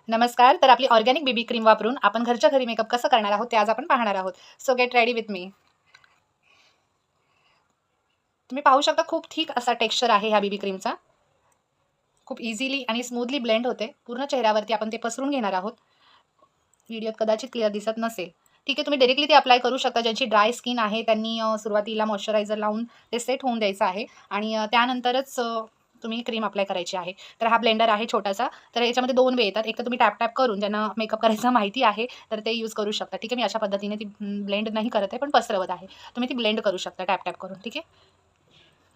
नमस्कार. तर आपली ऑर्गॅनिक बेबी क्रीम वापरून आपण घरच्या घरी मेकअप कसं करणार आहोत ते आज आपण पाहणार आहोत. So get ready with me. तुम्ही पाहू शकता खूप थिक असा टेक्स्चर आहे ह्या बेबी क्रीमचा. खूप इझिली आणि स्मूथली ब्लेंड होते. पूर्ण चेहऱ्यावरती आपण ते पसरून घेणार आहोत. व्हिडिओत कदाचित क्लिअर दिसत नसेल. ठीक आहे, तुम्ही डायरेक्टली ते अप्लाय करू शकता. ज्यांची ड्राय स्किन आहे त्यांनी सुरुवातीला मॉइश्चरायझर लावून ते सेट होऊन द्यायचं आहे आणि त्यानंतरच तुम्ही क्रीम अप्लाय करायची आहे. तर हा ब्लेंडर आहे छोटासा. तर याच्यामध्ये 2 वे येतात. एक तर तुम्ही टॅप-टॅप करून ज्यांना मेकअप करायचं माहिती आहे, तर ते यूज करू शकता. ठीक आहे, मी अशा पद्धतीने ती ब्लेंड नाही करत आहे, पण पसरवत आहे. तुम्ही ती ब्लेंड करू शकता टॅप-टॅप करून. ठीक आहे.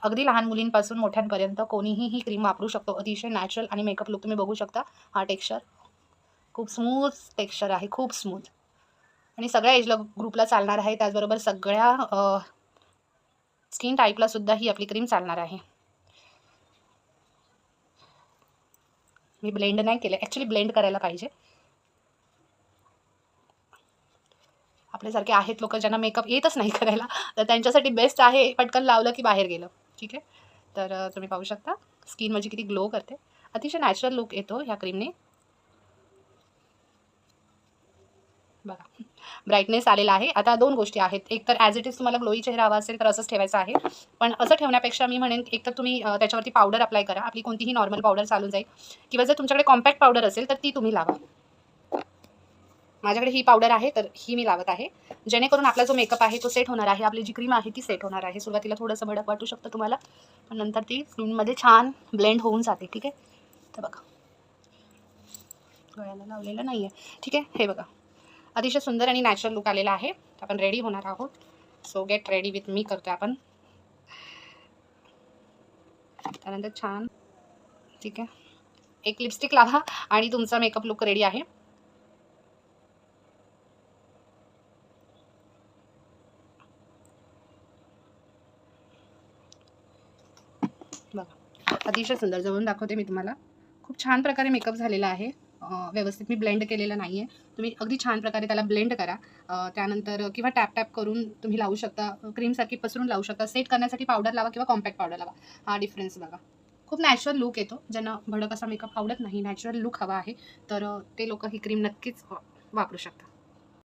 अगदी लहान मुलींपासून मोठ्यांपर्यंत कोणीही ही क्रीम वापरू शकतो. अतिशय नॅचरल आणि मेकअप लूक तुम्ही बघू शकता. हा टेक्स्चर खूप स्मूथ टेक्स्चर आहे, खूप स्मूथ आणि सगळ्या एज ग्रुपला चालणार आहे. त्याचबरोबर सगळ्या स्किन टाईपला सुद्धा ही आपली क्रीम चालणार आहे. मी ब्लेंड नाही केलं. ॲक्चुअली ब्लेंड करायला पाहिजे. आपल्यासारखे आहेत लोकं ज्यांना मेकअप येतच नाही करायला, तर त्यांच्यासाठी बेस्ट आहे पटकन लावलं की बाहेर गेलं. ठीक आहे. तर तुम्ही पाहू शकता स्किन माझी किती ग्लो करते. अतिशय नॅचरल लूक येतो ह्या क्रीमने. बघा ब्राईटनेस आलेला आहे. आता 2 गोष्टी आहेत. एक तर ॲज इट इज तुम्हाला ग्लोई चेहरा हवा असेल तर असंच ठेवायचं आहे. पण असं ठेवण्यापेक्षा मी म्हणेन एक तर तुम्ही त्याच्यावरती पावडर अप्लाय करा. आपली कोणतीही नॉर्मल पावडर चालून जाईल किंवा जर तुमच्याकडे कॉम्पॅक्ट पावडर असेल तर ती तुम्ही लावा. माझ्याकडे ही पावडर आहे तर ही मी लावत आहे. जेणेकरून आपला जो मेकअप आहे तो सेट होणार आहे. आपली जी क्रीम आहे ती सेट होणार आहे. सुरुवातीला थोडंसं भडक वाटू शकतं तुम्हाला, पण नंतर ती स्किनमध्ये छान ब्लेंड होऊन जाते. ठीक आहे. तर बघा गळ्याला लावलेलं नाही आहे. ठीक आहे. हे बघा अतिशय सुंदर आणि नॅचरल लूक आलेला आहे. आपण रेडी होणार आहोत. So get ready with me करतोय आपण. त्यानंतर छान ठीक आहे. एक लिपस्टिक लावा आणि तुमचा मेकअप लूक रेडी आहे. बघा अतिशय सुंदर जवळून दाखवते मी तुम्हाला. खूप छान प्रकारे मेकअप झालेला आहे. व्यवस्थित मी ब्लेंड केलेलं नाही आहे. तुम्ही अगदी छान प्रकारे त्याला ब्लेंड करा. त्यानंतर किंवा टॅप-टॅप करून तुम्ही लावू शकता. क्रीमसारखी पसरून लावू शकता. सेट करण्यासाठी पावडर लावा किंवा कॉम्पॅक्ट पावडर लावा. हा डिफरन्स बघा. खूप नॅचरल लूक येतो. ज्यांना भडक असा मेकअप आवडत नाही, नॅचरल लूक हवा आहे, तर ते लोकं ही क्रीम नक्कीच वापरू शकतात.